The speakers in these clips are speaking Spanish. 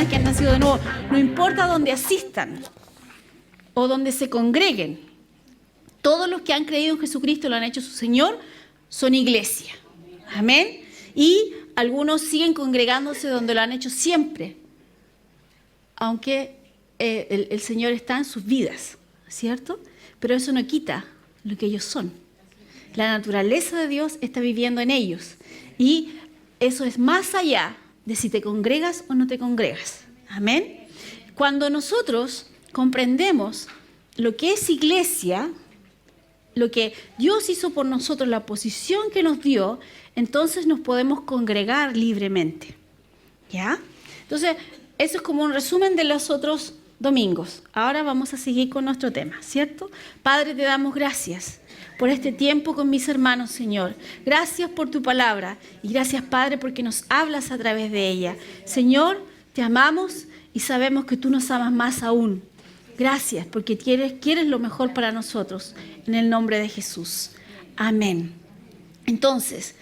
personas que han nacido de nuevo, no importa dónde asistan o donde se congreguen, todos los que han creído en Jesucristo y lo han hecho su Señor, son iglesia. Amén. Y algunos siguen congregándose donde lo han hecho siempre, aunque el Señor está en sus vidas, ¿cierto? Pero eso no quita lo que ellos son. La naturaleza de Dios está viviendo en ellos. Y eso es más allá de si te congregas o no te congregas. Amén. Cuando nosotros comprendemos lo que es iglesia, lo que Dios hizo por nosotros, la posición que nos dio, entonces nos podemos congregar libremente. ¿Ya? Entonces, eso es como un resumen de los otros domingos. Ahora vamos a seguir con nuestro tema, ¿cierto? Padre, te damos gracias por este tiempo con mis hermanos, Señor. Gracias por tu palabra y gracias, Padre, porque nos hablas a través de ella. Señor, te amamos y sabemos que tú nos amas más aún. Gracias, porque quieres lo mejor para nosotros. En el nombre de Jesús. Amén. Entonces,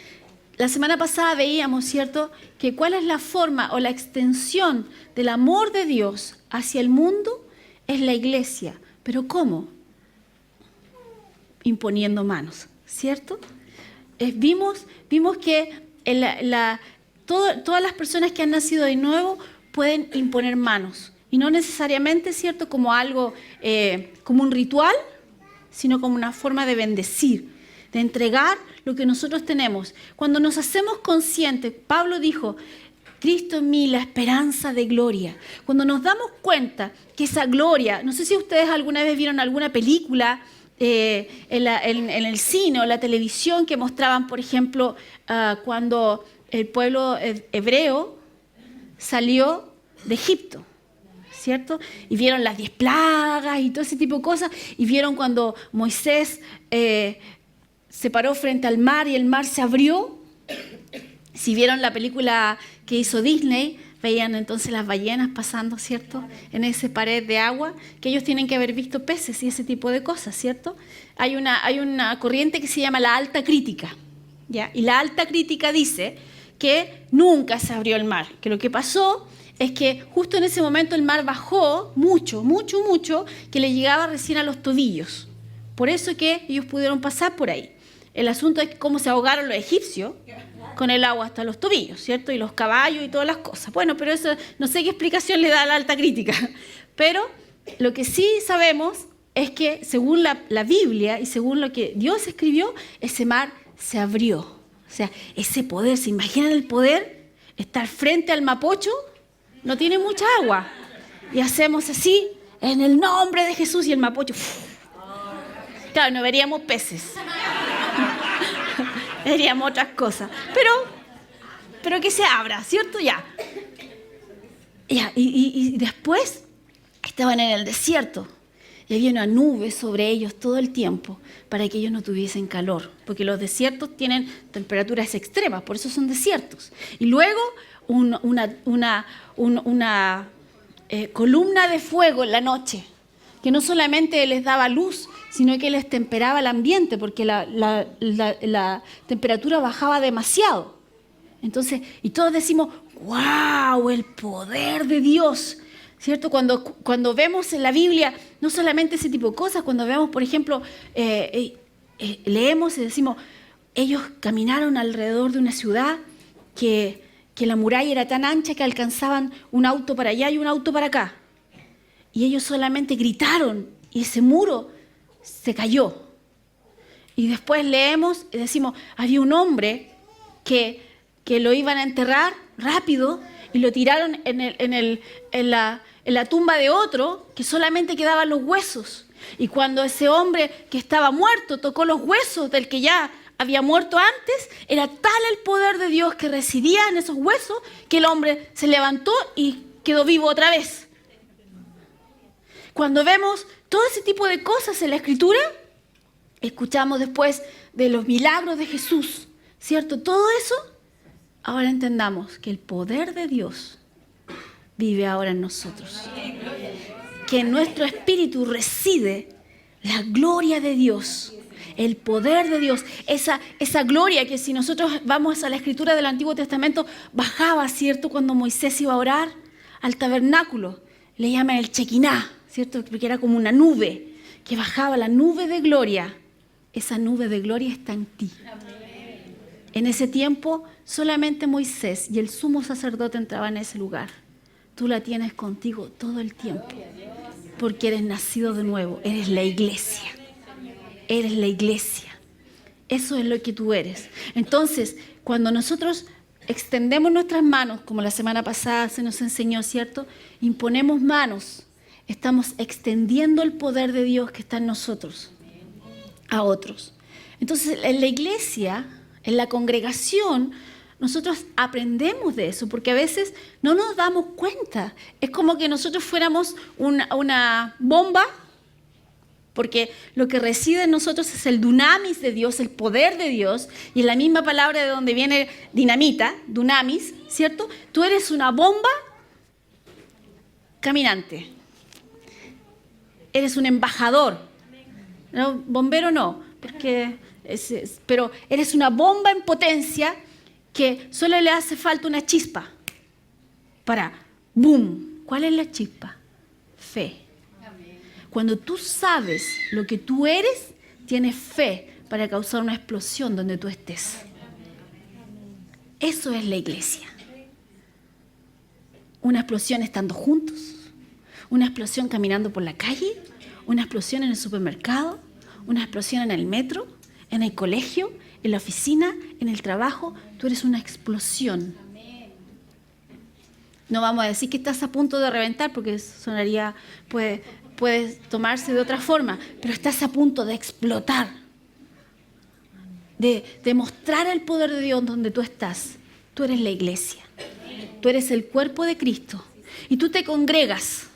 la semana pasada veíamos, ¿cierto?, que cuál es la forma o la extensión del amor de Dios hacia el mundo es la iglesia. ¿Pero cómo? Imponiendo manos, ¿cierto? Vimos que todas las personas que han nacido de nuevo pueden imponer manos. Y no necesariamente, ¿cierto?, como algo, como un ritual, sino como una forma de bendecir, de entregar lo que nosotros tenemos. Cuando nos hacemos conscientes, Pablo dijo, Cristo en mí, la esperanza de gloria. Cuando nos damos cuenta que esa gloria, no sé si ustedes alguna vez vieron alguna película en el cine o la televisión que mostraban, por ejemplo, cuando el pueblo hebreo salió de Egipto, ¿cierto? Y vieron las 10 plagas y todo ese tipo de cosas, y vieron cuando Moisés se paró frente al mar y el mar se abrió. Si vieron la película que hizo Disney, veían entonces las ballenas pasando, ¿cierto?, en esa pared de agua, que ellos tienen que haber visto peces y ese tipo de cosas, ¿cierto? Hay una corriente que se llama la alta crítica, ¿ya? Y la alta crítica dice que nunca se abrió el mar, que lo que pasó es que justo en ese momento el mar bajó mucho, que le llegaba recién a los tobillos. Por eso que ellos pudieron pasar por ahí. El asunto es cómo se ahogaron los egipcios con el agua hasta los tobillos, ¿cierto? Y los caballos y todas las cosas. Bueno, pero eso no sé qué explicación le da a la alta crítica. Pero lo que sí sabemos es que según la Biblia y según lo que Dios escribió, ese mar se abrió. O sea, ese poder, ¿se imaginan el poder? Estar frente al Mapocho, no tiene mucha agua. Y hacemos así, en el nombre de Jesús, y el Mapocho. Claro, no veríamos peces. Veríamos otras cosas. Pero que se abra, ¿cierto? Ya. Y después estaban en el desierto. Y había una nube sobre ellos todo el tiempo para que ellos no tuviesen calor. Porque los desiertos tienen temperaturas extremas, por eso son desiertos. Y luego una columna de fuego en la noche, que no solamente les daba luz, sino que les temperaba el ambiente, porque la temperatura bajaba demasiado. Entonces, y todos decimos, ¡wow! El poder de Dios, ¿cierto? Cuando vemos en la Biblia, no solamente ese tipo de cosas, cuando vemos, por ejemplo, leemos y decimos, ellos caminaron alrededor de una ciudad que la muralla era tan ancha que alcanzaban un auto para allá y un auto para acá. Y ellos solamente gritaron y ese muro se cayó. Y después leemos y decimos, había un hombre que lo iban a enterrar rápido y lo tiraron en la tumba de otro, que solamente quedaban los huesos. Y cuando ese hombre que estaba muerto tocó los huesos del que ya había muerto antes, era tal el poder de Dios que residía en esos huesos que el hombre se levantó y quedó vivo otra vez. Cuando vemos todo ese tipo de cosas en la Escritura, escuchamos después de los milagros de Jesús, ¿cierto? Todo eso, ahora entendamos que el poder de Dios vive ahora en nosotros. Que en nuestro espíritu reside la gloria de Dios, el poder de Dios, esa gloria que si nosotros vamos a la Escritura del Antiguo Testamento, bajaba, ¿cierto? Cuando Moisés iba a orar, Al tabernáculo le llaman el Shekinah, ¿cierto? Porque era como una nube que bajaba, la nube de gloria. Esa nube de gloria está en ti. En ese tiempo solamente Moisés y el sumo sacerdote entraban en ese lugar. Tú la tienes contigo todo el tiempo, porque eres nacido de nuevo, eres la iglesia. Eres la iglesia. Eso es lo que tú eres. Entonces, cuando nosotros extendemos nuestras manos, como la semana pasada se nos enseñó, ¿cierto? Imponemos manos, estamos extendiendo el poder de Dios que está en nosotros a otros. Entonces, en la iglesia, en la congregación, nosotros aprendemos de eso, porque a veces no nos damos cuenta. Es como que nosotros fuéramos una bomba, porque lo que reside en nosotros es el dunamis de Dios, el poder de Dios, y es la misma palabra de donde viene dinamita, dunamis, ¿cierto? Tú eres una bomba caminante. Eres un embajador. ¿No? Bombero no, porque pero eres una bomba en potencia que solo le hace falta una chispa para ¡boom! ¿Cuál es la chispa? Fe. Cuando tú sabes lo que tú eres, tienes fe para causar una explosión donde tú estés. Eso es la iglesia. Una explosión estando juntos, una explosión caminando por la calle, una explosión en el supermercado, una explosión en el metro, en el colegio, en la oficina, en el trabajo. Tú eres una explosión. No vamos a decir que estás a punto de reventar porque sonaría, puede tomarse de otra forma, pero estás a punto de explotar, de demostrar el poder de Dios donde tú estás. Tú eres la iglesia, tú eres el cuerpo de Cristo y tú te congregas.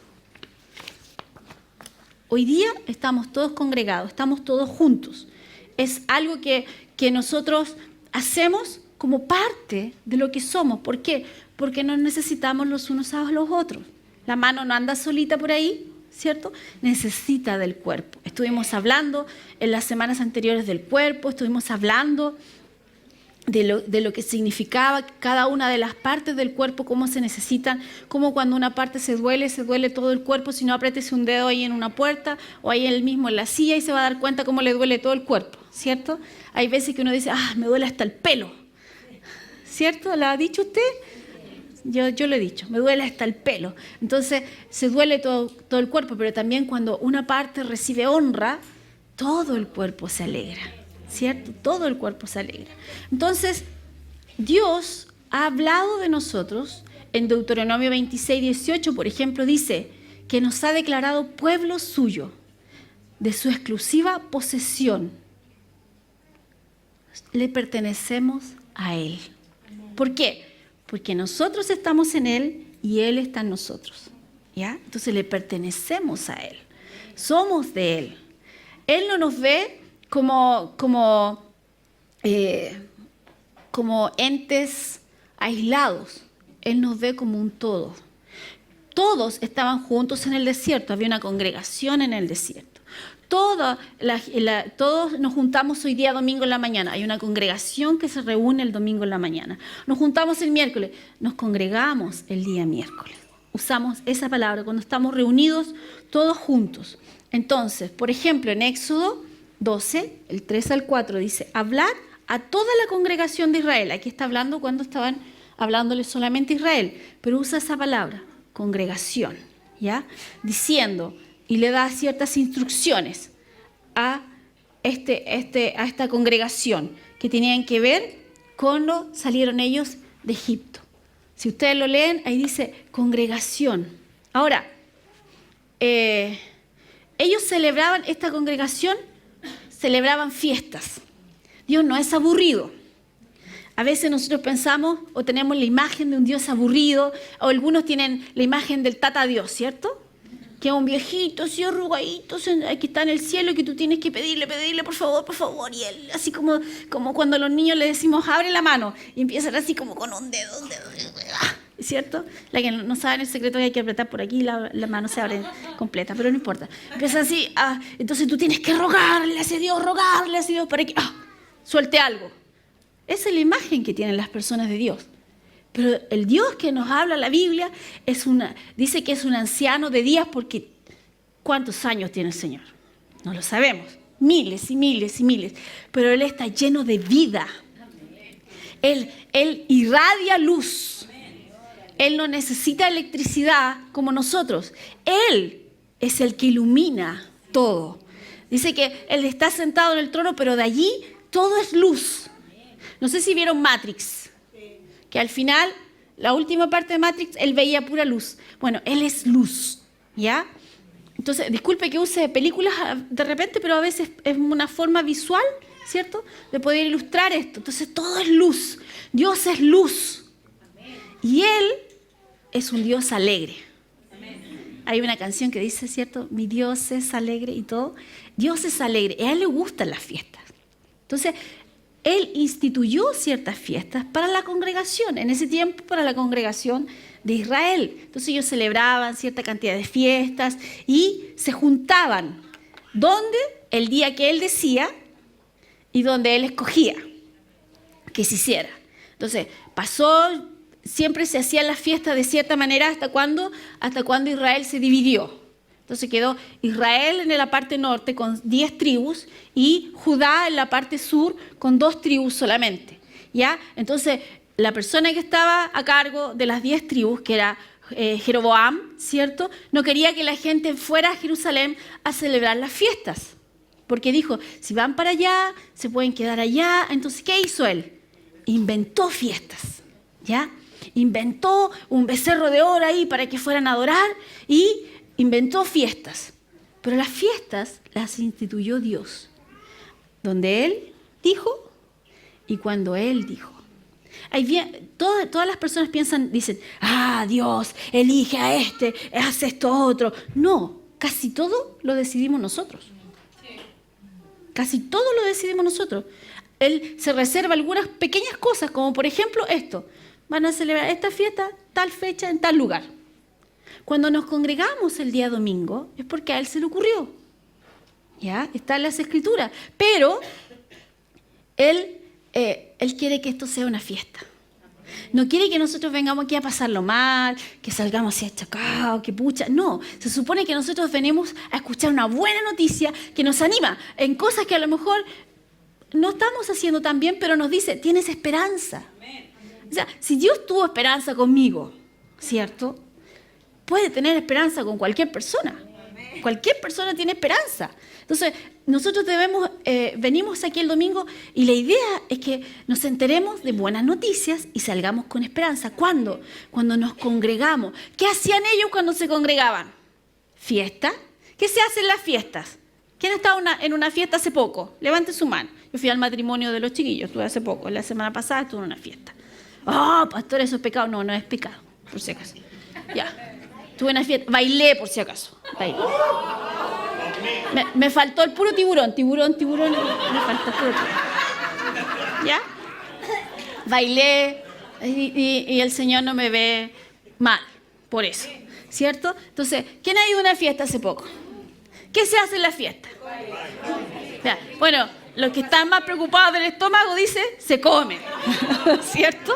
Hoy día estamos todos congregados, estamos todos juntos. Es algo que nosotros hacemos como parte de lo que somos. ¿Por qué? Porque nos necesitamos los unos a los otros. La mano no anda solita por ahí, ¿cierto? Necesita del cuerpo. Estuvimos hablando en las semanas anteriores del cuerpo, estuvimos hablando de lo que significaba cada una de las partes del cuerpo, cómo se necesitan, cómo cuando una parte se duele todo el cuerpo. Si no, apriétese un dedo ahí en una puerta o ahí él mismo en la silla y se va a dar cuenta cómo le duele todo el cuerpo, ¿cierto? Hay veces que uno dice, me duele hasta el pelo, ¿cierto? ¿Lo ha dicho usted? Yo lo he dicho, me duele hasta el pelo. Entonces, se duele todo el cuerpo, pero también cuando una parte recibe honra, todo el cuerpo se alegra, ¿cierto? Todo el cuerpo se alegra. Entonces, Dios ha hablado de nosotros. En Deuteronomio 26, 18, por ejemplo, dice que nos ha declarado pueblo suyo, de su exclusiva posesión. Le pertenecemos a Él. ¿Por qué? Porque nosotros estamos en Él y Él está en nosotros, ¿ya? Entonces le pertenecemos a Él. Somos de Él. Él no nos ve como entes aislados. Él nos ve como un todo. Todos estaban juntos en el desierto. Había una congregación en el desierto. Todos nos juntamos hoy día domingo en la mañana. Hay una congregación que se reúne el domingo en la mañana. Nos juntamos el miércoles. Nos congregamos el día miércoles. Usamos esa palabra cuando estamos reunidos todos juntos. Entonces, por ejemplo, en Éxodo 12, el 3 al 4, dice, hablar a toda la congregación de Israel. Aquí está hablando cuando estaban hablándole solamente a Israel, pero usa esa palabra, congregación, ¿ya? Diciendo, y le da ciertas instrucciones a esta congregación que tenían que ver cuando salieron ellos de Egipto. Si ustedes lo leen, ahí dice congregación. Ahora, ellos celebraban, esta congregación, celebraban fiestas. Dios no es aburrido. A veces nosotros pensamos o tenemos la imagen de un Dios aburrido, o algunos tienen la imagen del Tata Dios, ¿cierto? Que es un viejito, así arrugadito, que está en el cielo y que tú tienes que pedirle, por favor. Y él, así como cuando a los niños le decimos, abre la mano, y empiezan así como con un dedo, ¿cierto? La que no saben el secreto que hay que apretar por aquí, la mano se abre completa, pero no importa. Empieza así, entonces tú tienes que rogarle a ese Dios para que suelte algo. Esa es la imagen que tienen las personas de Dios. Pero el Dios que nos habla la Biblia dice que es un anciano de días porque ¿cuántos años tiene el Señor? No lo sabemos. Miles y miles y miles. Pero Él está lleno de vida. Él irradia luz. Él no necesita electricidad como nosotros. Él es el que ilumina todo. Dice que Él está sentado en el trono, pero de allí todo es luz. No sé si vieron Matrix, que al final, la última parte de Matrix, Él veía pura luz. Bueno, Él es luz, ¿ya? Entonces, disculpe que use películas de repente, pero a veces es una forma visual, ¿cierto?, de poder ilustrar esto. Entonces, todo es luz. Dios es luz. Y Él es un Dios alegre. Hay una canción que dice, ¿cierto?, mi Dios es alegre y todo. Dios es alegre. A Él le gustan las fiestas. Entonces, Él instituyó ciertas fiestas para la congregación, en ese tiempo para la congregación de Israel. Entonces ellos celebraban cierta cantidad de fiestas y se juntaban. ¿Dónde? El día que Él decía y donde Él escogía que se hiciera. Entonces, siempre se hacían las fiestas de cierta manera, ¿hasta cuándo? Hasta cuando Israel se dividió. Entonces quedó Israel en la parte norte con 10 tribus y Judá en la parte sur con 2 tribus solamente, ¿ya? Entonces, la persona que estaba a cargo de las 10 tribus, que era Jeroboam, ¿cierto?, no quería que la gente fuera a Jerusalén a celebrar las fiestas, porque dijo, si van para allá, se pueden quedar allá. Entonces, ¿qué hizo él? Inventó fiestas, ¿ya? Inventó un becerro de oro ahí para que fueran a adorar y inventó fiestas. Pero las fiestas las instituyó Dios, donde Él dijo y cuando Él dijo. Todas las personas dicen, Dios elige a este, hace esto otro. No, casi todo lo decidimos nosotros. Casi todo lo decidimos nosotros. Él se reserva algunas pequeñas cosas, como por ejemplo esto. Van a celebrar esta fiesta, tal fecha, en tal lugar. Cuando nos congregamos el día domingo, es porque a Él se le ocurrió. ¿Ya? Está en las Escrituras. Pero Él quiere que esto sea una fiesta. No quiere que nosotros vengamos aquí a pasarlo mal, que salgamos así achacados, que pucha. No, se supone que nosotros venimos a escuchar una buena noticia que nos anima en cosas que a lo mejor no estamos haciendo tan bien, pero nos dice, tienes esperanza. O sea, si Dios tuvo esperanza conmigo, ¿cierto?, puede tener esperanza con cualquier persona. Cualquier persona tiene esperanza. Entonces, nosotros venimos aquí el domingo y la idea es que nos enteremos de buenas noticias y salgamos con esperanza. ¿Cuándo? Cuando nos congregamos. ¿Qué hacían ellos cuando se congregaban? ¿Fiesta? ¿Qué se hace en las fiestas? ¿Quién ha estado en una fiesta hace poco? Levante su mano. Yo fui al matrimonio de los chiquillos, estuve hace poco. La semana pasada estuve en una fiesta. Pastor, ¿eso es pecado? No, no es pecado, por si acaso. Ya. Tuve una fiesta, bailé por si acaso. Bailé. Me faltó el puro tiburón, me faltó el puro tiburón. ¿Ya? Bailé y el Señor no me ve mal por eso, ¿cierto? Entonces, ¿quién ha ido a una fiesta hace poco? ¿Qué se hace en la fiesta? Ya. Bueno, los que están más preocupados del estómago dicen, se come, ¿cierto?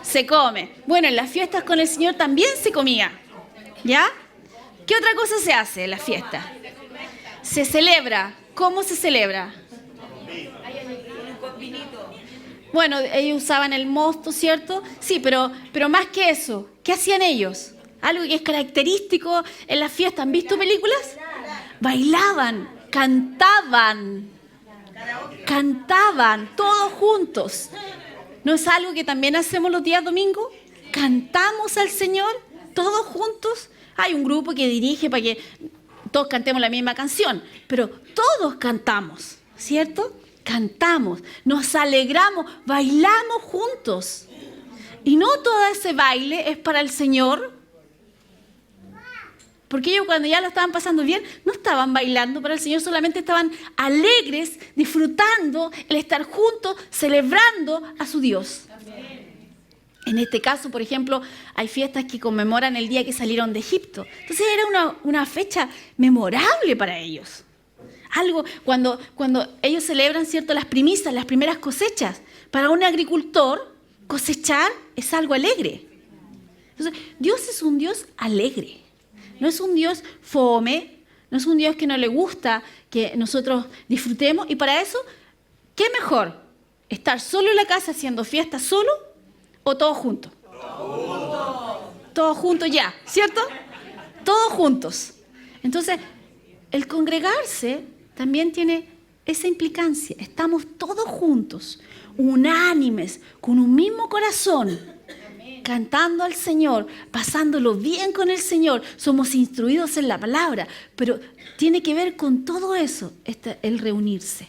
Se come. Bueno, en las fiestas con el Señor también se comía. ¿Ya? ¿Qué otra cosa se hace en la fiesta? Se celebra. ¿Cómo se celebra? Bueno, ellos usaban el mosto, ¿cierto? Sí, pero más que eso, ¿qué hacían ellos? Algo que es característico en las fiestas. ¿Han visto películas? Bailaban, cantaban, todos juntos. ¿No es algo que también hacemos los días domingos? Cantamos al Señor todos juntos. Hay un grupo que dirige para que todos cantemos la misma canción, pero todos cantamos, ¿cierto? Cantamos, nos alegramos, bailamos juntos. Y no todo ese baile es para el Señor, porque ellos cuando ya lo estaban pasando bien, no estaban bailando para el Señor, solamente estaban alegres, disfrutando el estar juntos, celebrando a su Dios. En este caso, por ejemplo, hay fiestas que conmemoran el día que salieron de Egipto. Entonces era una fecha memorable para ellos. Algo, cuando ellos celebran, ¿cierto?, las primicias, las primeras cosechas. Para un agricultor, cosechar es algo alegre. Entonces, Dios es un Dios alegre. No es un Dios fome, no es un Dios que no le gusta que nosotros disfrutemos. Y para eso, ¿qué mejor? ¿Estar solo en la casa haciendo fiesta solo o todos juntos? Todos juntos ya, ¿cierto? Todos juntos. Entonces, el congregarse también tiene esa implicancia. Estamos todos juntos, unánimes, con un mismo corazón, cantando al Señor, pasándolo bien con el Señor. Somos instruidos en la palabra, pero tiene que ver con todo eso, el reunirse,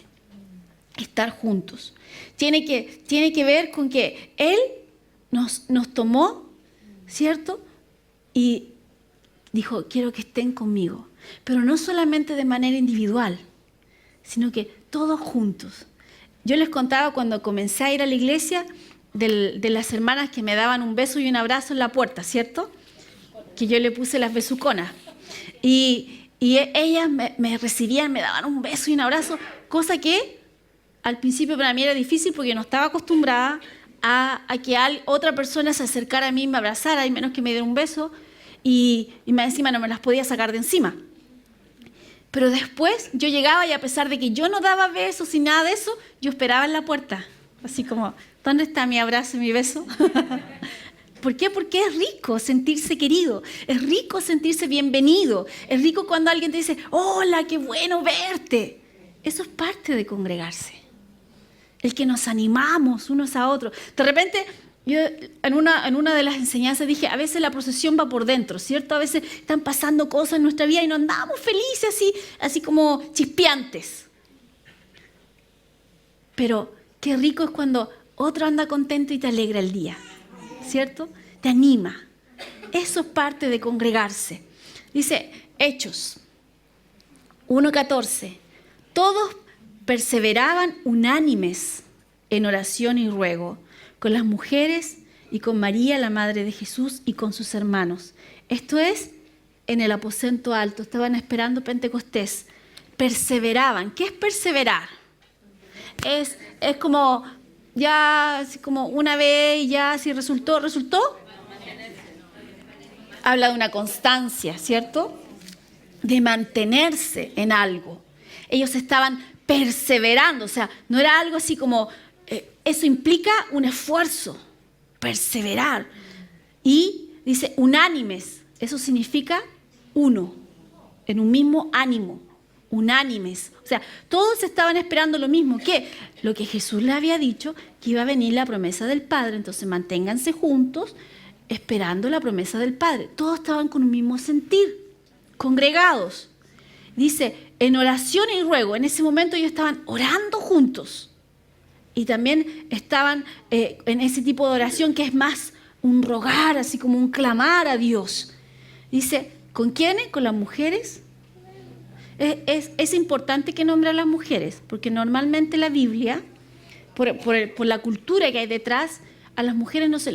estar juntos. Tiene que ver con que Él nos tomó, ¿cierto? Y dijo, quiero que estén conmigo. Pero no solamente de manera individual, sino que todos juntos. Yo les contaba cuando comencé a ir a la iglesia de las hermanas que me daban un beso y un abrazo en la puerta, ¿cierto? Que yo le puse las besuconas. Y ellas me recibían, me daban un beso y un abrazo, cosa que al principio para mí era difícil porque no estaba acostumbrada a que otra persona se acercara a mí y me abrazara, y menos que me diera un beso, y más encima no me las podía sacar de encima. Pero después yo llegaba y a pesar de que yo no daba besos y nada de eso, yo esperaba en la puerta, así como, ¿dónde está mi abrazo y mi beso? ¿Por qué? Porque es rico sentirse querido, es rico sentirse bienvenido, es rico cuando alguien te dice, hola, qué bueno verte. Eso es parte de congregarse, el que nos animamos unos a otros. De repente, yo en una de las enseñanzas dije, a veces la procesión va por dentro, ¿cierto? A veces están pasando cosas en nuestra vida y nos andamos felices, así como chispeantes. Pero qué rico es cuando otro anda contento y te alegra el día, ¿cierto? Te anima. Eso es parte de congregarse. Dice Hechos 1:14. Todos perseveraban unánimes en oración y ruego, con las mujeres y con María, la madre de Jesús, y con sus hermanos. Esto es en el aposento alto. Estaban esperando Pentecostés. Perseveraban. ¿Qué es perseverar? Es como ya, así como una vez, ya si resultó. Habla de una constancia, ¿cierto? De mantenerse en algo. Ellos estaban perseverando, o sea, no era algo así como, eso implica un esfuerzo, perseverar. Y dice unánimes, eso significa uno, en un mismo ánimo, unánimes. O sea, todos estaban esperando lo mismo, que lo que Jesús le había dicho, que iba a venir la promesa del Padre. Entonces manténganse juntos, esperando la promesa del Padre. Todos estaban con un mismo sentir, congregados. Dice, en oración y ruego, en ese momento ellos estaban orando juntos. Y también estaban en ese tipo de oración que es más un rogar, así como un clamar a Dios. Dice, ¿con quiénes? Con las mujeres. Es importante que nombre a las mujeres, porque normalmente la Biblia, por la cultura que hay detrás, a las mujeres no se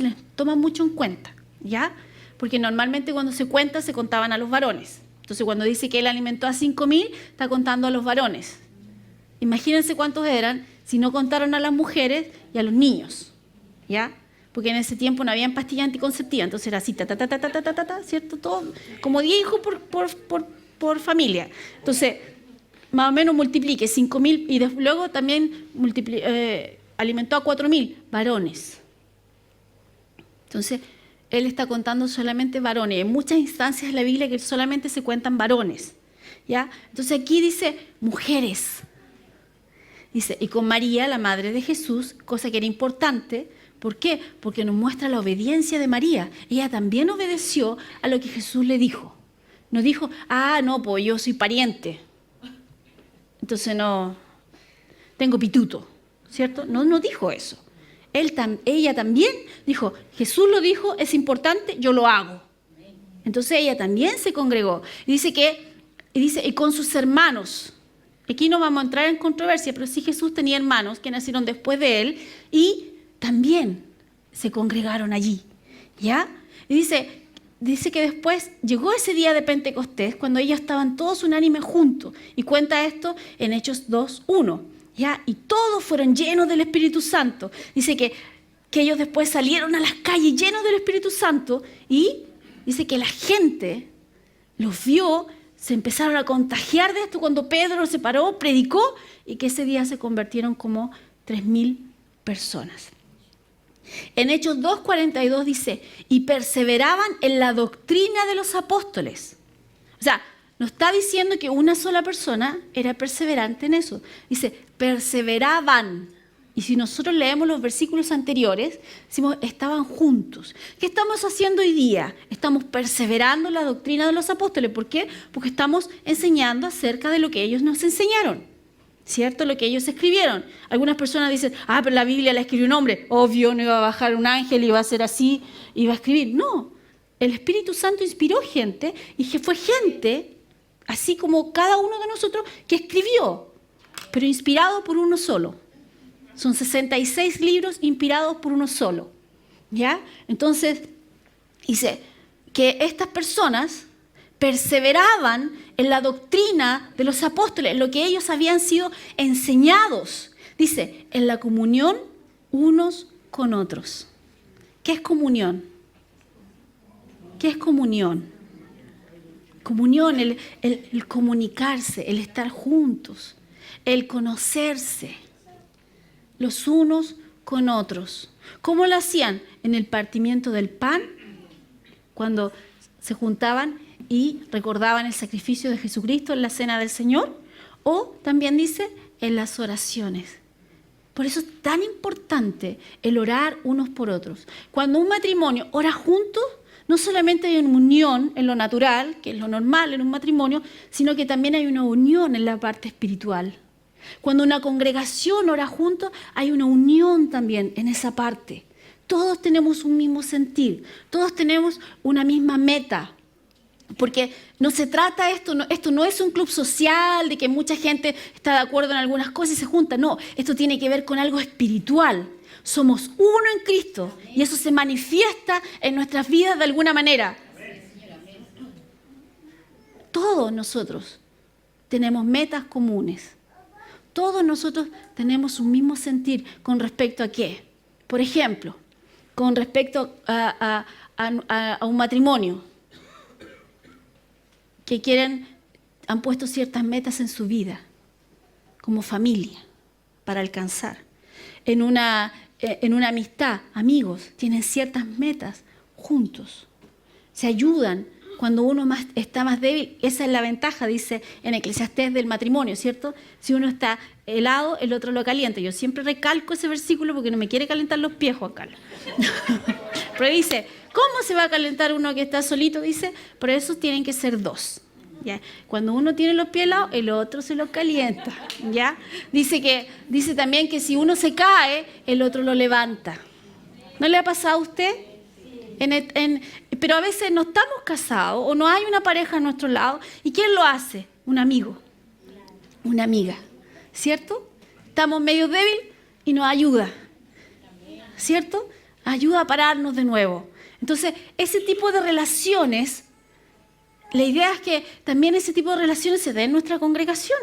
les toma mucho en cuenta, ¿ya? Porque normalmente cuando se cuenta, se contaban a los varones. Entonces cuando dice que él alimentó a 5,000, está contando a los varones. Imagínense cuántos eran si no contaron a las mujeres y a los niños, ¿ya? Porque en ese tiempo no había pastillas anticonceptivas, entonces era así, ¿cierto? Todo, como 10 hijos por familia. Entonces, más o menos multiplique 5,000 y luego también alimentó a 4,000 varones. Entonces, él está contando solamente varones. En muchas instancias de la Biblia que solamente se cuentan varones, ¿ya? Entonces aquí dice mujeres. Dice, y con María, la madre de Jesús, cosa que era importante. ¿Por qué? Porque nos muestra la obediencia de María. Ella también obedeció a lo que Jesús le dijo. No dijo, no, pues yo soy pariente, entonces no, tengo pituto, ¿cierto? No dijo eso. Ella también dijo, Jesús lo dijo, es importante, yo lo hago. Entonces ella también se congregó. Y dice, y con sus hermanos. Aquí no vamos a entrar en controversia, pero sí Jesús tenía hermanos que nacieron después de él y también se congregaron allí, ¿ya? Y dice que después llegó ese día de Pentecostés, cuando ellos estaban todos unánimes juntos. Y cuenta esto en Hechos 2:1. ¿Ya? Y todos fueron llenos del Espíritu Santo. Dice que que ellos después salieron a las calles llenos del Espíritu Santo y dice que la gente los vio, se empezaron a contagiar de esto cuando Pedro se paró, predicó y que ese día se convirtieron como 3.000 personas. En Hechos 2:42 dice, y perseveraban en la doctrina de los apóstoles. O sea, no está diciendo que una sola persona era perseverante en eso. Dice, perseveraban. Y si nosotros leemos los versículos anteriores, decimos, estaban juntos. ¿Qué estamos haciendo hoy día? Estamos perseverando en la doctrina de los apóstoles. ¿Por qué? Porque estamos enseñando acerca de lo que ellos nos enseñaron. ¿Cierto? Lo que ellos escribieron. Algunas personas dicen, pero la Biblia la escribió un hombre. Obvio, no iba a bajar un ángel, iba a ser así, iba a escribir. No, el Espíritu Santo inspiró gente y que fue gente, así como cada uno de nosotros, que escribió, pero inspirado por uno solo. Son 66 libros inspirados por uno solo. ¿Ya? Entonces, dice que estas personas perseveraban en la doctrina de los apóstoles, en lo que ellos habían sido enseñados. Dice, en la comunión unos con otros. ¿Qué es comunión? ¿Qué es comunión? Comunión, el comunicarse, el estar juntos, el conocerse los unos con otros. ¿Cómo lo hacían? En el partimiento del pan, cuando se juntaban y recordaban el sacrificio de Jesucristo en la cena del Señor, o también dice en las oraciones. Por eso es tan importante el orar unos por otros. Cuando un matrimonio ora juntos, no solamente hay una unión en lo natural, que es lo normal en un matrimonio, sino que también hay una unión en la parte espiritual. Cuando una congregación ora juntos, hay una unión también en esa parte. Todos tenemos un mismo sentir, todos tenemos una misma meta. Porque no se trata esto no es un club social de que mucha gente está de acuerdo en algunas cosas y se junta. No, esto tiene que ver con algo espiritual. Somos uno en Cristo y eso se manifiesta en nuestras vidas de alguna manera. Todos nosotros tenemos metas comunes. Todos nosotros tenemos un mismo sentir con respecto a qué. Por ejemplo, con respecto a un matrimonio. Que han puesto ciertas metas en su vida, como familia, para alcanzar. En una amistad, amigos, tienen ciertas metas juntos. Se ayudan cuando uno está más débil. Esa es la ventaja, dice en Eclesiastés, del matrimonio, ¿cierto? Si uno está helado, el otro lo calienta. Yo siempre recalco ese versículo porque no me quiere calentar los pies, Juan Carlos. Pero dice, ¿cómo se va a calentar uno que está solito? Dice, por eso tienen que ser dos. ¿Ya? Cuando uno tiene los pies helados, el otro se los calienta. ¿Ya? Dice también que si uno se cae, el otro lo levanta. ¿No le ha pasado a usted? Pero a veces no estamos casados o no hay una pareja a nuestro lado. ¿Y quién lo hace? Un amigo, una amiga. ¿Cierto? Estamos medio débiles y nos ayuda. ¿Cierto? Ayuda a pararnos de nuevo. Entonces, ese tipo de relaciones, la idea es que también ese tipo de relaciones se den en nuestra congregación.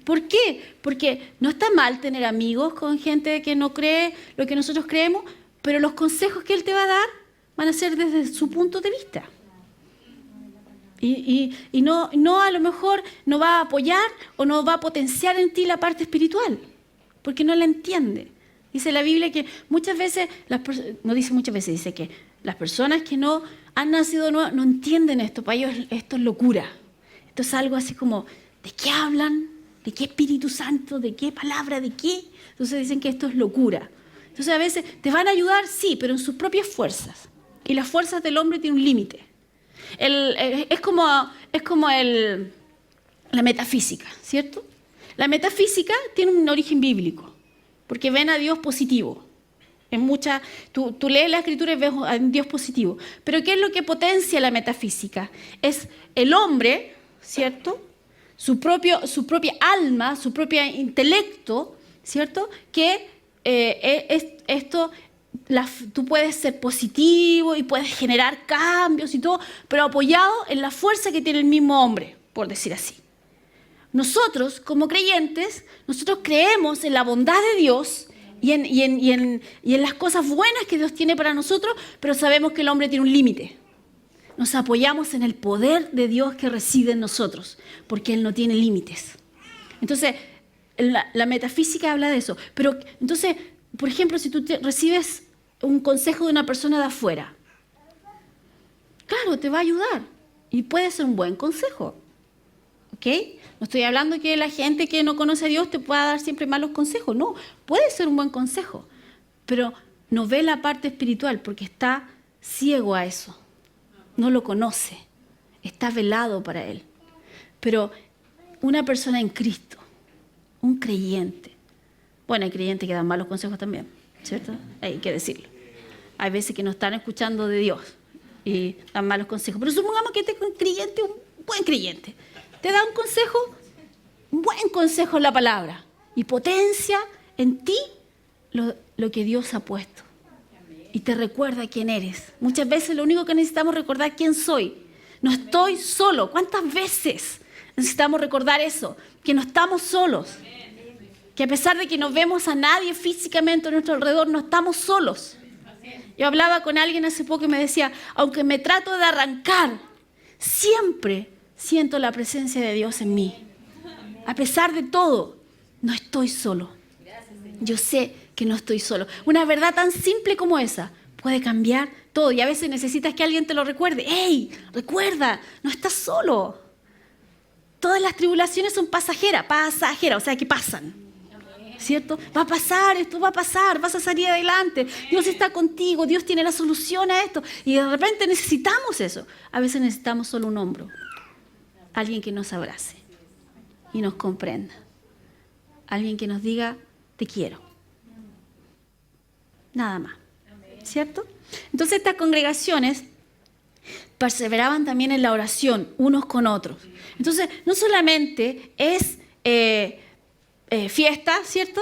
¿Por qué? Porque no está mal tener amigos con gente que no cree lo que nosotros creemos, pero los consejos que él te va a dar van a ser desde su punto de vista. Y no a lo mejor no va a apoyar o no va a potenciar en ti la parte espiritual, porque no la entiende. Dice la Biblia que muchas veces, no dice muchas veces, dice que las personas que no han nacido nuevas no entienden esto. Para ellos esto es locura. Esto es algo así como, ¿de qué hablan? ¿De qué Espíritu Santo? ¿De qué palabra? ¿De qué? Entonces dicen que esto es locura. Entonces a veces te van a ayudar, sí, pero en sus propias fuerzas. Y las fuerzas del hombre tienen un límite. Es como la metafísica, ¿cierto? La metafísica tiene un origen bíblico, porque ven a Dios positivo. Tú lees la Escritura y ves a Dios positivo. Pero ¿qué es lo que potencia la metafísica? Es el hombre, ¿cierto? Su propia alma, su propio intelecto, ¿cierto? Que tú puedes ser positivo y puedes generar cambios y todo, pero apoyado en la fuerza que tiene el mismo hombre, por decir así. Nosotros, como creyentes, nosotros creemos en la bondad de Dios, y en las cosas buenas que Dios tiene para nosotros, pero sabemos que el hombre tiene un límite. Nos apoyamos en el poder de Dios que reside en nosotros, porque Él no tiene límites. Entonces, la metafísica habla de eso. Pero entonces, por ejemplo, si tú recibes un consejo de una persona de afuera, claro, te va a ayudar y puede ser un buen consejo. ¿Ok? No estoy hablando que la gente que no conoce a Dios te pueda dar siempre malos consejos. No, puede ser un buen consejo, pero no ve la parte espiritual porque está ciego a eso. No lo conoce, está velado para él. Pero una persona en Cristo, un creyente, bueno, hay creyentes que dan malos consejos también, ¿cierto? Hay que decirlo. Hay veces que no están escuchando de Dios y dan malos consejos. Pero supongamos que este creyente, un buen creyente, te da un consejo, un buen consejo en la palabra y potencia en ti lo que Dios ha puesto. Y te recuerda quién eres. Muchas veces lo único que necesitamos es recordar quién soy. No estoy solo. ¿Cuántas veces necesitamos recordar eso? Que no estamos solos. Que a pesar de que no vemos a nadie físicamente a nuestro alrededor, no estamos solos. Yo hablaba con alguien hace poco y me decía, aunque me trato de arrancar, siempre siento la presencia de Dios en mí. A pesar de todo, no estoy solo. Yo sé que no estoy solo. Una verdad tan simple como esa puede cambiar todo. Y a veces necesitas que alguien te lo recuerde. ¡Ey! Recuerda, no estás solo. Todas las tribulaciones son pasajeras, o sea que pasan. ¿Cierto? Va a pasar, esto va a pasar, vas a salir adelante. Dios está contigo, Dios tiene la solución a esto. Y de repente necesitamos eso. A veces necesitamos solo un hombro. Alguien que nos abrace y nos comprenda. Alguien que nos diga, te quiero. Nada más. ¿Cierto? Entonces estas congregaciones perseveraban también en la oración unos con otros. Entonces no solamente es fiesta, ¿cierto?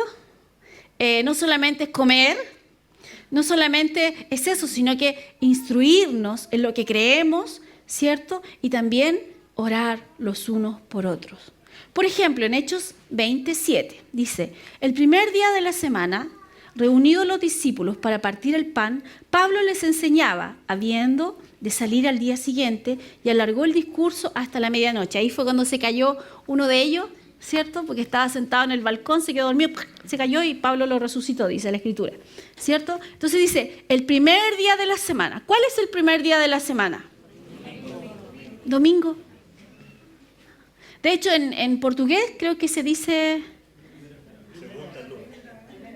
No solamente es comer, no solamente es eso, sino que instruirnos en lo que creemos, ¿cierto? Y también orar los unos por otros. Por ejemplo, en Hechos 27 dice, el primer día de la semana, reunidos los discípulos para partir el pan, Pablo les enseñaba, habiendo de salir al día siguiente, y alargó el discurso hasta la medianoche. Ahí fue cuando se cayó uno de ellos, ¿cierto? Porque estaba sentado en el balcón, se quedó dormido, se cayó y Pablo lo resucitó, dice la Escritura, ¿cierto? Entonces dice, el primer día de la semana. ¿Cuál es el primer día de la semana? Domingo. De hecho, en portugués creo que se dice...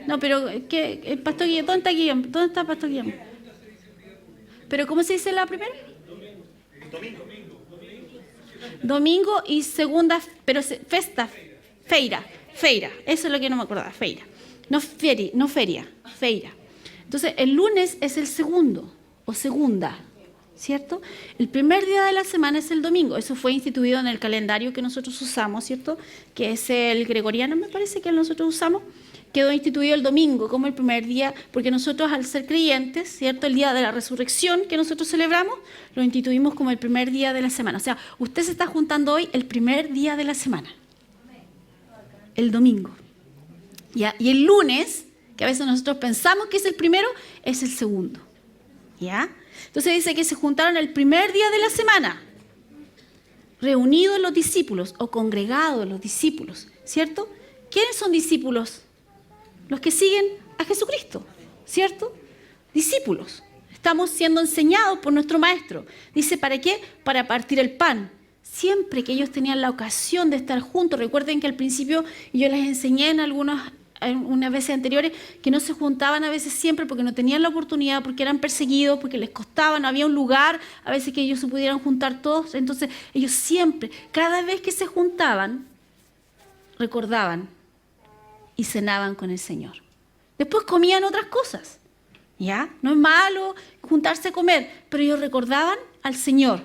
No, pero ¿qué? Pastor Guillermo, ¿dónde está Guillermo? ¿Dónde está Pastor Guillermo? ¿Pero cómo se dice la primera? Domingo y segunda, pero festa, feira, eso es lo que no me acordaba, feira. No feria, feira. Entonces, el lunes es el segundo o segunda, ¿cierto? El primer día de la semana es el domingo. Eso fue instituido en el calendario que nosotros usamos, ¿cierto? Que es el gregoriano, me parece que nosotros usamos. Quedó instituido el domingo como el primer día, porque nosotros al ser creyentes, ¿cierto? El día de la resurrección que nosotros celebramos, lo instituimos como el primer día de la semana. O sea, usted se está juntando hoy el primer día de la semana, el domingo. ¿Ya? Y el lunes, que a veces nosotros pensamos que es el primero, es el segundo. ¿Ya? Entonces dice que se juntaron el primer día de la semana, reunidos los discípulos o congregados los discípulos, ¿cierto? ¿Quiénes son discípulos? Los que siguen a Jesucristo, ¿cierto? Discípulos. Estamos siendo enseñados por nuestro maestro. Dice, ¿para qué? Para partir el pan. Siempre que ellos tenían la ocasión de estar juntos, recuerden que al principio yo les enseñé en unas veces anteriores que no se juntaban a veces siempre porque no tenían la oportunidad, porque eran perseguidos, porque les costaba, no había un lugar a veces que ellos se pudieran juntar todos. Entonces ellos siempre, cada vez que se juntaban, recordaban y cenaban con el Señor. Después comían otras cosas, ¿ya? No es malo juntarse a comer, pero ellos recordaban al Señor.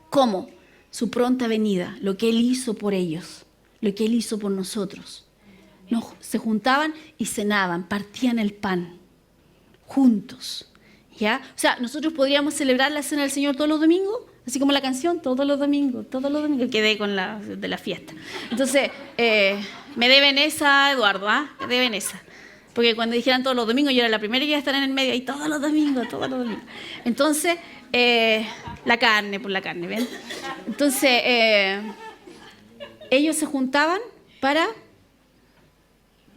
¿Cómo? Su pronta venida, lo que Él hizo por ellos, lo que Él hizo por nosotros. Se juntaban y cenaban, partían el pan, juntos, ¿ya? O sea, nosotros podríamos celebrar la cena del Señor todos los domingos, así como la canción, todos los domingos, quedé con de la fiesta. Entonces, me deben esa, Eduardo, ¿ah? Me deben esa. Porque cuando dijeran todos los domingos, yo era la primera que iba a estar en el medio, y todos los domingos. Entonces, la carne, ¿ven? Entonces, ellos se juntaban para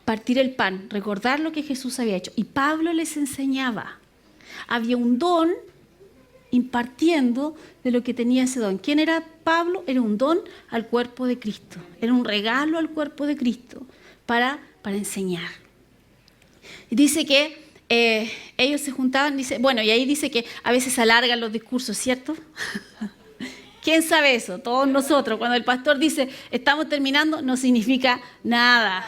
partir el pan, recordar lo que Jesús había hecho. Y Pablo les enseñaba. Había un don impartiendo de lo que tenía ese don. ¿Quién era Pablo? Era un don al cuerpo de Cristo. Era un regalo al cuerpo de Cristo para enseñar. Y dice que ellos se juntaban, y ahí dice que a veces se alargan los discursos, ¿cierto? ¿Quién sabe eso? Todos nosotros. Cuando el pastor dice, estamos terminando, no significa nada.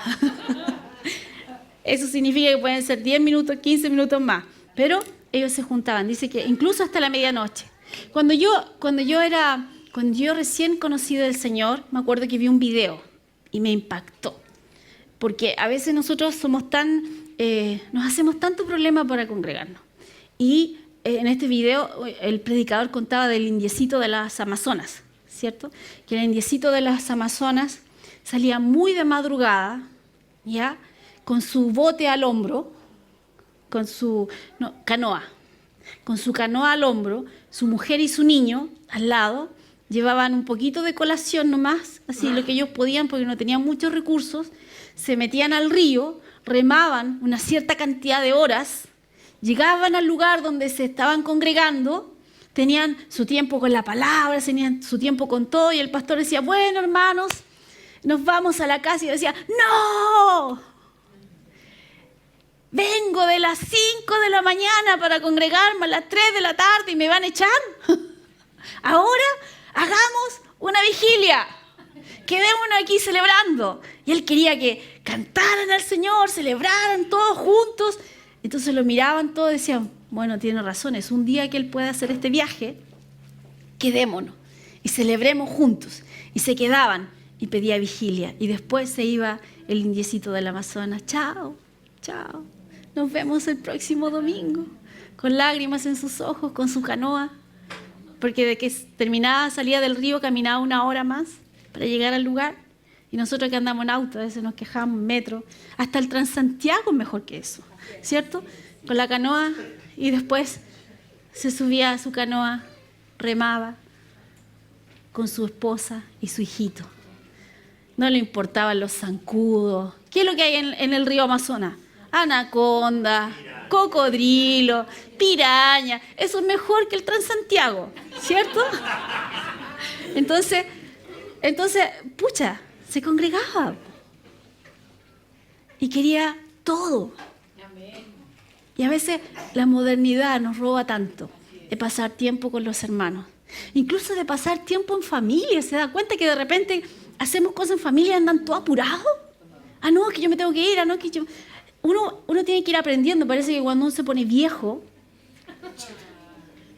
Eso significa que pueden ser 10 minutos, 15 minutos más. Pero ellos se juntaban, dice que incluso hasta la medianoche. Cuando yo recién conocí del Señor, me acuerdo que vi un video y me impactó. Porque a veces nosotros somos nos hacemos tanto problema para congregarnos. Y en este video el predicador contaba del indiecito de las Amazonas, ¿cierto? Que el indiecito de las Amazonas salía muy de madrugada, ¿ya? Con su bote al hombro, con su canoa al hombro, su mujer y su niño al lado, llevaban un poquito de colación nomás, así lo que ellos podían porque no tenían muchos recursos, se metían al río, remaban una cierta cantidad de horas, llegaban al lugar donde se estaban congregando, tenían su tiempo con la palabra, tenían su tiempo con todo, y el pastor decía, bueno, hermanos, nos vamos a la casa, y yo decía, ¡no! Vengo de las 5 de la mañana para congregarme a las 3 de la tarde y me van a echar. Ahora hagamos una vigilia. Quedémonos aquí celebrando. Y él quería que cantaran al Señor, celebraran todos juntos. Entonces lo miraban todos y decían, bueno, tiene razón, es un día que él puede hacer este viaje, quedémonos y celebremos juntos. Y se quedaban y pedía vigilia. Y después se iba el indiecito del Amazonas. Chao, chao. Nos vemos el próximo domingo, con lágrimas en sus ojos, con su canoa, porque de que terminaba, salía del río, caminaba 1 hora más para llegar al lugar, y nosotros que andamos en auto, a veces nos quejamos en metro, hasta el Transantiago es mejor que eso, ¿cierto? Con la canoa, y después se subía a su canoa, remaba con su esposa y su hijito. No le importaban los zancudos. ¿Qué es lo que hay en el río Amazonas? Anaconda, cocodrilo, piraña. Eso es mejor que el Transantiago, ¿cierto? Entonces, pucha, se congregaba y quería todo. Y a veces la modernidad nos roba tanto de pasar tiempo con los hermanos, incluso de pasar tiempo en familia. ¿Se da cuenta que de repente hacemos cosas en familia y andan todos apurados? Ah, no, que yo me tengo que ir, ah, no, que yo... Uno tiene que ir aprendiendo. Parece que cuando uno se pone viejo,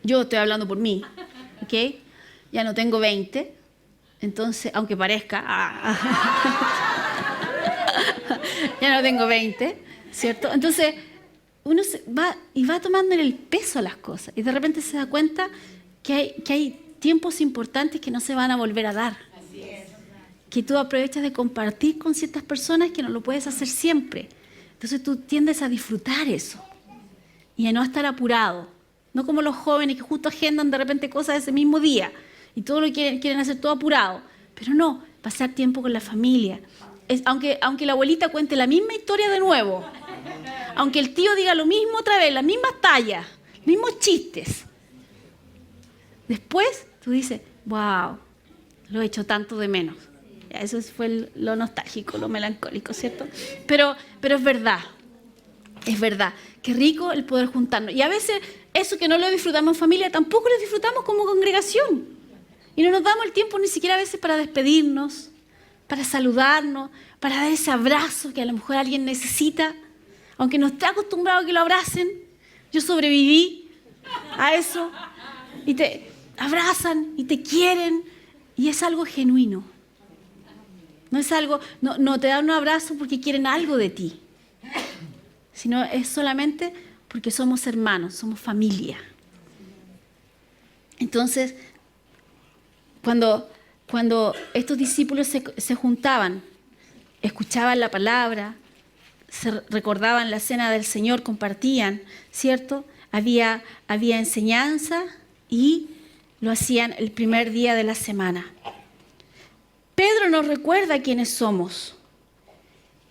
yo estoy hablando por mí, ¿ok? Ya no tengo 20, entonces, aunque parezca, ya no tengo 20, ¿cierto? Entonces, uno va tomando el peso a las cosas y de repente se da cuenta que hay tiempos importantes que no se van a volver a dar. Que tú aprovechas de compartir con ciertas personas que no lo puedes hacer siempre. Entonces tú tiendes a disfrutar eso y a no estar apurado. No como los jóvenes que justo agendan de repente cosas ese mismo día y todo lo quieren hacer todo apurado. Pero no, pasar tiempo con la familia. Aunque la abuelita cuente la misma historia de nuevo, aunque el tío diga lo mismo otra vez, las mismas tallas, los mismos chistes. Después tú dices, wow, lo he hecho tanto de menos. Eso fue lo nostálgico, lo melancólico, ¿cierto? Pero es verdad, qué rico el poder juntarnos. Y a veces eso que no lo disfrutamos en familia, tampoco lo disfrutamos como congregación. Y no nos damos el tiempo ni siquiera a veces para despedirnos, para saludarnos, para dar ese abrazo que a lo mejor alguien necesita. Aunque no esté acostumbrado a que lo abracen, yo sobreviví a eso. Y te abrazan y te quieren y es algo genuino. No es algo, no te dan un abrazo porque quieren algo de ti, sino es solamente porque somos hermanos, somos familia. Entonces, cuando estos discípulos se juntaban, escuchaban la palabra, se recordaban la cena del Señor, compartían, ¿cierto? Había enseñanza y lo hacían el primer día de la semana. Pedro nos recuerda quiénes somos.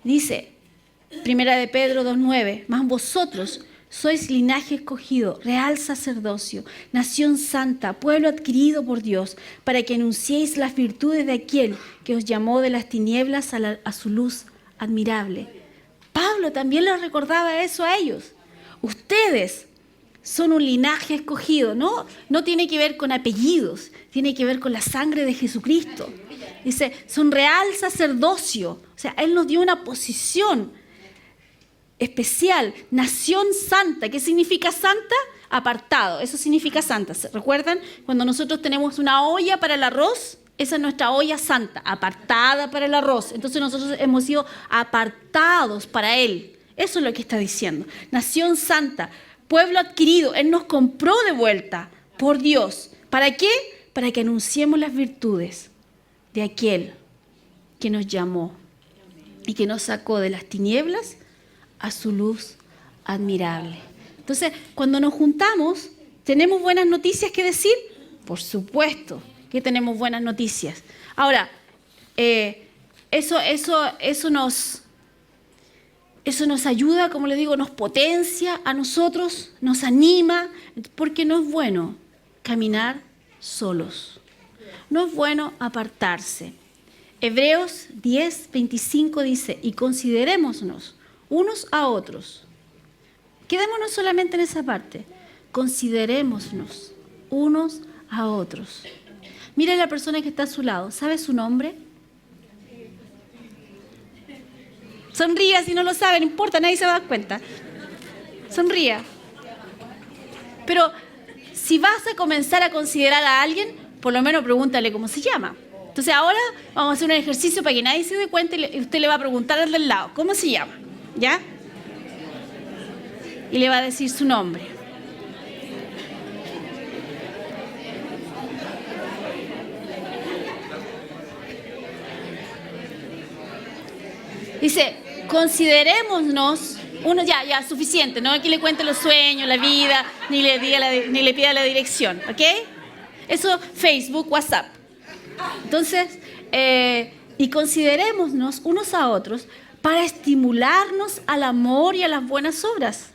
Dice, 1 de Pedro 2:9, mas vosotros sois linaje escogido, real sacerdocio, nación santa, pueblo adquirido por Dios, para que anunciéis las virtudes de aquel que os llamó de las tinieblas a su luz admirable. Pablo también les recordaba eso a ellos. Ustedes son un linaje escogido, no tiene que ver con apellidos, tiene que ver con la sangre de Jesucristo. Dice, son real sacerdocio, o sea, Él nos dio una posición especial, nación santa. ¿Qué significa santa? Apartado, eso significa santa. ¿Se recuerdan? Cuando nosotros tenemos una olla para el arroz, esa es nuestra olla santa, apartada para el arroz. Entonces nosotros hemos sido apartados para Él. Eso es lo que está diciendo. Nación santa, pueblo adquirido. Él nos compró de vuelta por Dios. ¿Para qué? Para que anunciemos las virtudes de aquel que nos llamó y que nos sacó de las tinieblas a su luz admirable. Entonces, cuando nos juntamos, ¿tenemos buenas noticias que decir? Por supuesto que tenemos buenas noticias. Ahora, eso nos ayuda, como les digo, nos potencia a nosotros, nos anima, porque no es bueno caminar solos. No es bueno apartarse. Hebreos 10:25 dice, y considerémonos unos a otros. Quedémonos solamente en esa parte. Considerémonos unos a otros. Mira a la persona que está a su lado. ¿Sabe su nombre? Sonría si no lo sabe, no importa, nadie se va a dar cuenta. Sonría. Pero si vas a comenzar a considerar a alguien, por lo menos pregúntale cómo se llama. Entonces ahora vamos a hacer un ejercicio para que nadie se dé cuenta y usted le va a preguntar al del lado, ¿cómo se llama? ¿Ya? Y le va a decir su nombre. Dice, considerémonos, ya, suficiente, no aquí le cuente los sueños, la vida, ni le pida la dirección, ¿ok? Eso, Facebook, WhatsApp. Entonces, y considerémonos unos a otros para estimularnos al amor y a las buenas obras.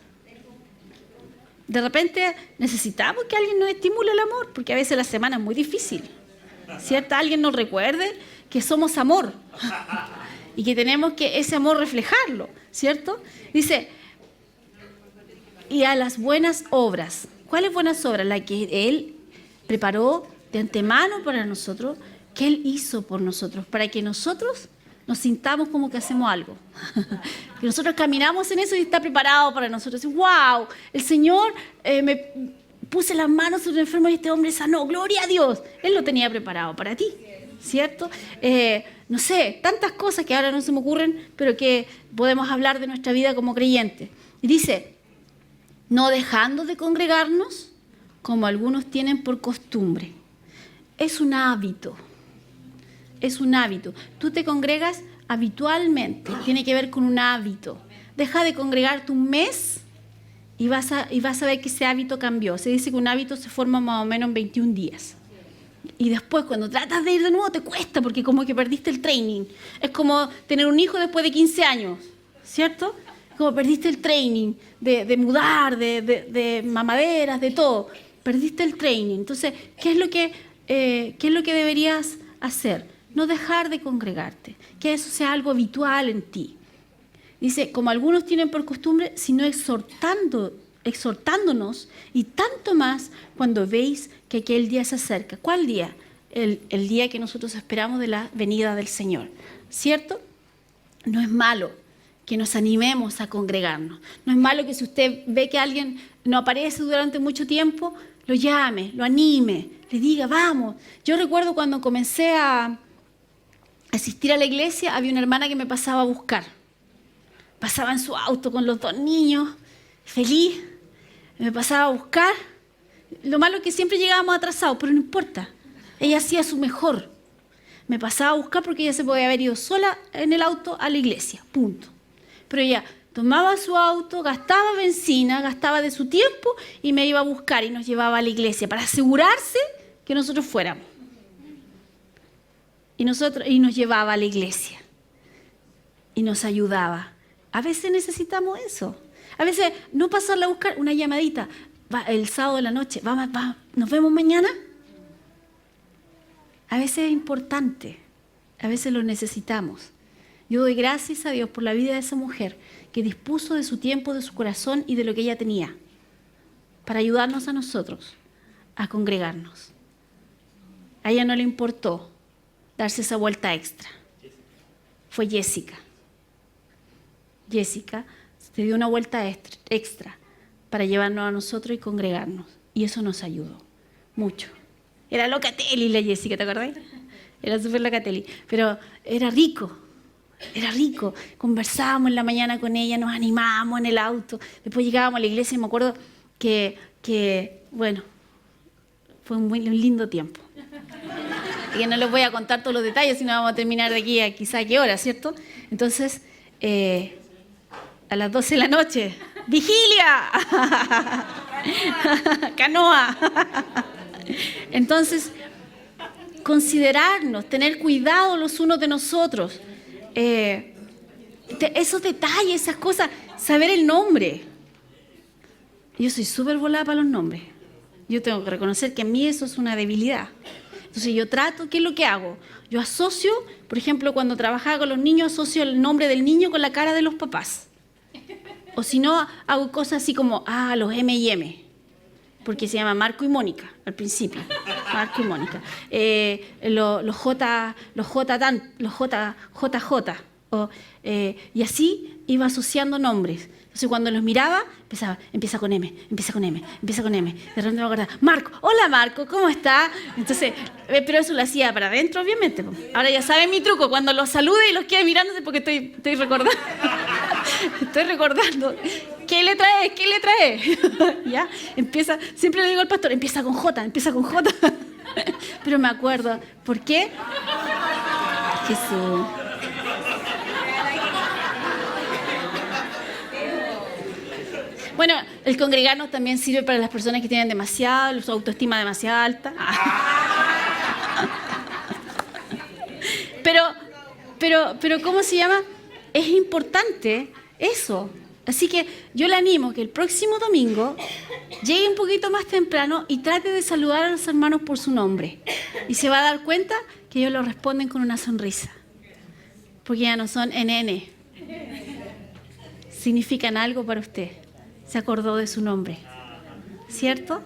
De repente necesitamos que alguien nos estimule el amor, porque a veces la semana es muy difícil, ¿cierto? Alguien nos recuerde que somos amor y que tenemos que ese amor reflejarlo, ¿cierto? Dice, y a las buenas obras. ¿Cuáles buenas obras? La que Él preparó de antemano para nosotros, que Él hizo por nosotros, para que nosotros nos sintamos como que hacemos algo. Que nosotros caminamos en eso y está preparado para nosotros. ¡Wow! El Señor me puse las manos sobre el enfermo y este hombre sanó. ¡Gloria a Dios! Él lo tenía preparado para ti, ¿cierto? No sé, tantas cosas que ahora no se me ocurren, pero que podemos hablar de nuestra vida como creyentes. Y dice, no dejando de congregarnos, como algunos tienen por costumbre. Es un hábito. Es un hábito. Tú te congregas habitualmente, tiene que ver con un hábito. Deja de congregarte un mes y vas a ver que ese hábito cambió. Se dice que un hábito se forma más o menos en 21 días. Y después, cuando tratas de ir de nuevo, te cuesta porque como que perdiste el training. Es como tener un hijo después de 15 años, ¿cierto? Como perdiste el training de mudar, de mamaderas, de todo. Perdiste el training. Entonces, ¿qué es lo que deberías hacer? No dejar de congregarte, que eso sea algo habitual en ti. Dice, como algunos tienen por costumbre, sino exhortándonos, y tanto más cuando veis que aquel día se acerca. ¿Cuál día? El día que nosotros esperamos de la venida del Señor, ¿cierto? No es malo que nos animemos a congregarnos. No es malo que si usted ve que alguien no aparece durante mucho tiempo, lo llame, lo anime, le diga, vamos. Yo recuerdo cuando comencé a asistir a la iglesia, había una hermana que me pasaba a buscar. Pasaba en su auto con los 2 niños, feliz, me pasaba a buscar. Lo malo es que siempre llegábamos atrasados, pero no importa. Ella hacía su mejor. Me pasaba a buscar porque ella se podía haber ido sola en el auto a la iglesia, punto. pero ella tomaba su auto, gastaba benzina, gastaba de su tiempo y me iba a buscar y nos llevaba a la iglesia para asegurarse que nosotros fuéramos. Y nos llevaba a la iglesia y nos ayudaba. A veces necesitamos eso. A veces no pasarla a buscar, una llamadita. El sábado de la noche, vamos, ¿nos vemos mañana? A veces es importante, a veces lo necesitamos. Yo doy gracias a Dios por la vida de esa mujer que dispuso de su tiempo, de su corazón y de lo que ella tenía para ayudarnos a nosotros a congregarnos. A ella no le importó darse esa vuelta extra. Fue Jessica. Jessica se dio una vuelta extra para llevarnos a nosotros y congregarnos. Y eso nos ayudó mucho. Era locatelli la Jessica, ¿te acordás? Era súper locatelli. Pero era rico. Conversábamos en la mañana con ella, nos animábamos en el auto. Después llegábamos a la iglesia y me acuerdo que bueno, fue un lindo tiempo. Y que no les voy a contar todos los detalles, sino vamos a terminar de aquí a quizá qué hora, ¿cierto? Entonces, a las 12 de la noche, ¡vigilia! ¡Canoa! Entonces, considerarnos, tener cuidado los unos de nosotros. Esos detalles, esas cosas, saber el nombre. Yo soy súper volada para los nombres. Yo tengo que reconocer que en mí eso es una debilidad. Entonces yo trato, ¿qué es lo que hago? Yo asocio, por ejemplo, cuando trabajaba con los niños, asocio el nombre del niño con la cara de los papás. O si no, hago cosas así como, los M&M, porque se llama Marco y Mónica al principio. Marco y Mónica. Los JJ. Y así iba asociando nombres. Entonces cuando los miraba, empieza con M. De repente me acordaba, Marco, hola Marco, ¿cómo está? Entonces, pero eso lo hacía para adentro, obviamente. Ahora ya saben mi truco, cuando los salude y los quede mirándose porque estoy recordando. Estoy recordando. ¿Qué le trae? ¿Ya? Siempre le digo al pastor, empieza con J. Pero me acuerdo, ¿por qué? Jesús. Bueno, el congregarnos también sirve para las personas que tienen su autoestima demasiado alta. Pero ¿cómo se llama? Es importante eso. Así que yo le animo que el próximo domingo llegue un poquito más temprano y trate de saludar a los hermanos por su nombre. Y se va a dar cuenta que ellos lo responden con una sonrisa. Porque ya no son NN. Significan algo para usted. Se acordó de su nombre. ¿Cierto?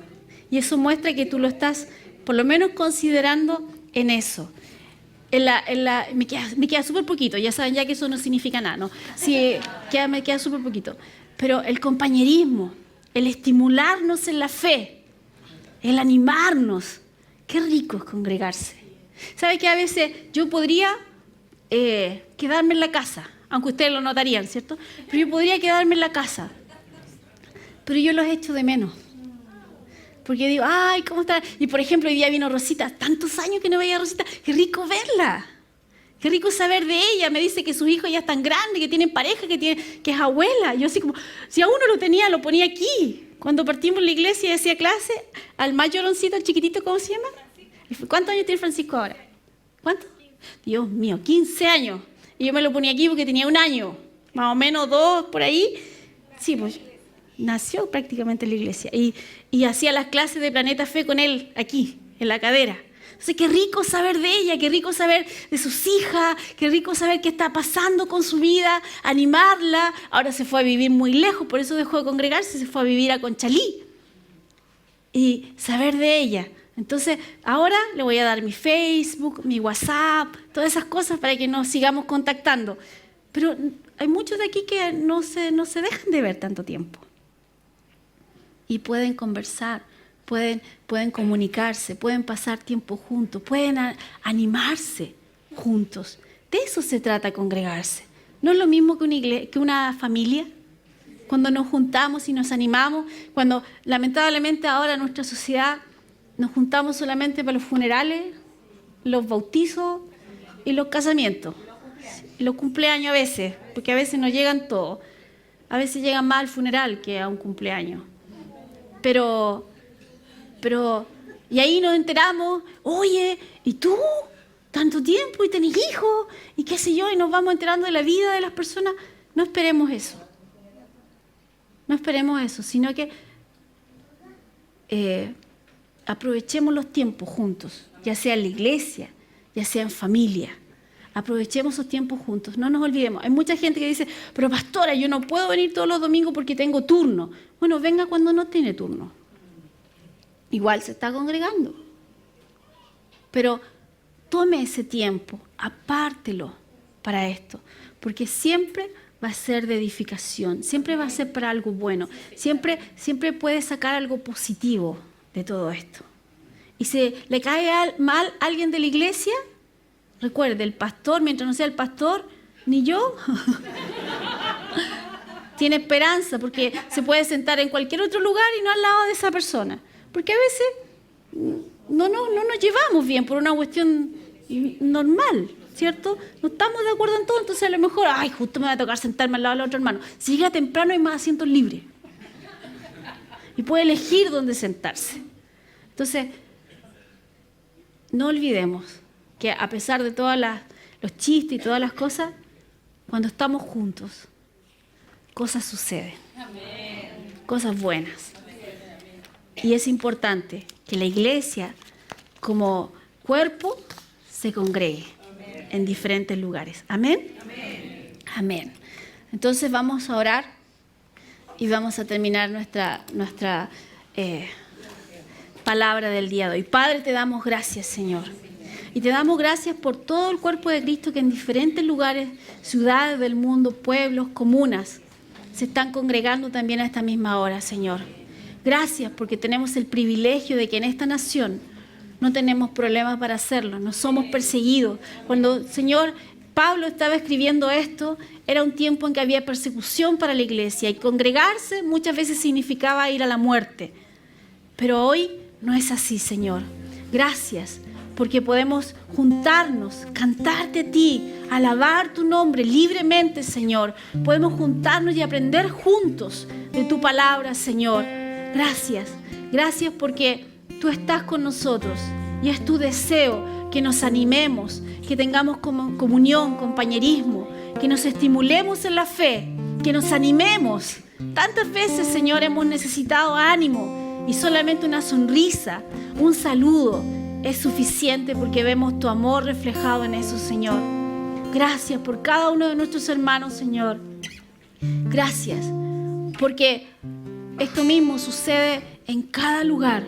Y eso muestra que tú lo estás por lo menos considerando en eso. Me queda súper poquito, ya saben ya que eso no significa nada, ¿no? Sí, me queda súper poquito. Pero el compañerismo, el estimularnos en la fe, el animarnos, qué rico es congregarse. ¿Sabe que a veces yo podría quedarme en la casa, aunque ustedes lo notarían, ¿cierto? Pero yo podría quedarme en la casa, pero yo los echo de menos. Porque digo, ay, ¿cómo está? Y por ejemplo, hoy día vino Rosita, tantos años que no veía a Rosita, qué rico verla, qué rico saber de ella. Me dice que sus hijos ya están grandes, que tienen pareja, que es abuela. Yo así como, si a uno lo tenía, lo ponía aquí. Cuando partimos la iglesia y hacía clase, al mayoroncito, al chiquitito, ¿cómo se llama? ¿Cuántos años tiene Francisco ahora? ¿Cuántos? Dios mío, 15 años. Y yo me lo ponía aquí porque tenía 1 año, más o menos 2, por ahí. Sí, pues nació prácticamente en la iglesia y hacía las clases de Planeta Fe con él aquí, en la cadera. Entonces, qué rico saber de ella, qué rico saber de sus hijas, qué rico saber qué está pasando con su vida, animarla. Ahora se fue a vivir muy lejos, por eso dejó de congregarse, se fue a vivir a Conchalí. Y saber de ella. Entonces, ahora le voy a dar mi Facebook, mi WhatsApp, todas esas cosas para que nos sigamos contactando. Pero hay muchos de aquí que no se dejan de ver tanto tiempo. Y pueden conversar, pueden comunicarse, pueden pasar tiempo juntos, pueden animarse juntos. De eso se trata congregarse. No es lo mismo que una familia. Cuando nos juntamos y nos animamos, cuando lamentablemente ahora en nuestra sociedad nos juntamos solamente para los funerales, los bautizos y los casamientos. Los cumpleaños a veces, porque a veces no llegan todos. A veces llegan más al funeral que a un cumpleaños. Pero, y ahí nos enteramos, oye, ¿y tú? Tanto tiempo y tenés hijos, y qué sé yo, y nos vamos enterando de la vida de las personas. No esperemos eso. No esperemos eso, sino que aprovechemos los tiempos juntos, ya sea en la iglesia, ya sea en familia. Aprovechemos esos tiempos juntos, no nos olvidemos. Hay mucha gente que dice, pero pastora, yo no puedo venir todos los domingos porque tengo turno. Bueno, venga cuando no tiene turno. Igual se está congregando. Pero tome ese tiempo, apártelo para esto, porque siempre va a ser de edificación, siempre va a ser para algo bueno, siempre puede sacar algo positivo de todo esto. Y si le cae mal a alguien de la iglesia, recuerde, el pastor, mientras no sea el pastor, ni yo, tiene esperanza, porque se puede sentar en cualquier otro lugar y no al lado de esa persona. Porque a veces no nos llevamos bien por una cuestión normal, ¿cierto? No estamos de acuerdo en todo, entonces a lo mejor, justo me va a tocar sentarme al lado del otro hermano. Si llega temprano hay más asientos libres. Y puede elegir dónde sentarse. Entonces, no olvidemos que a pesar de todos los chistes y todas las cosas, cuando estamos juntos, cosas suceden. Cosas buenas. Y es importante que la iglesia, como cuerpo, se congregue en diferentes lugares. ¿Amén? Amén. Entonces vamos a orar y vamos a terminar nuestra palabra del día de hoy. Padre, te damos gracias, Señor. Y te damos gracias por todo el cuerpo de Cristo que en diferentes lugares, ciudades del mundo, pueblos, comunas, se están congregando también a esta misma hora, Señor. Gracias porque tenemos el privilegio de que en esta nación no tenemos problemas para hacerlo, no somos perseguidos. Cuando, Señor, Pablo estaba escribiendo esto, era un tiempo en que había persecución para la iglesia y congregarse muchas veces significaba ir a la muerte. Pero hoy no es así, Señor. Gracias porque podemos juntarnos, cantarte a ti, alabar tu nombre libremente, Señor. Podemos juntarnos y aprender juntos de tu palabra, Señor. Gracias. Gracias porque tú estás con nosotros y es tu deseo que nos animemos, que tengamos comunión, compañerismo, que nos estimulemos en la fe, que nos animemos. Tantas veces, Señor, hemos necesitado ánimo y solamente una sonrisa, un saludo es suficiente porque vemos tu amor reflejado en eso, Señor. Gracias por cada uno de nuestros hermanos, Señor. Gracias porque esto mismo sucede en cada lugar.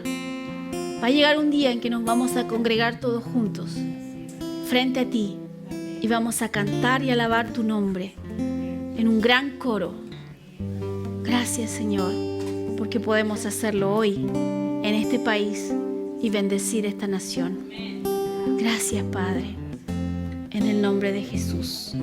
Va a llegar un día en que nos vamos a congregar todos juntos frente a ti y vamos a cantar y alabar tu nombre en un gran coro. Gracias, Señor, porque podemos hacerlo hoy en este país y bendecir esta nación. Gracias, Padre, en el nombre de Jesús.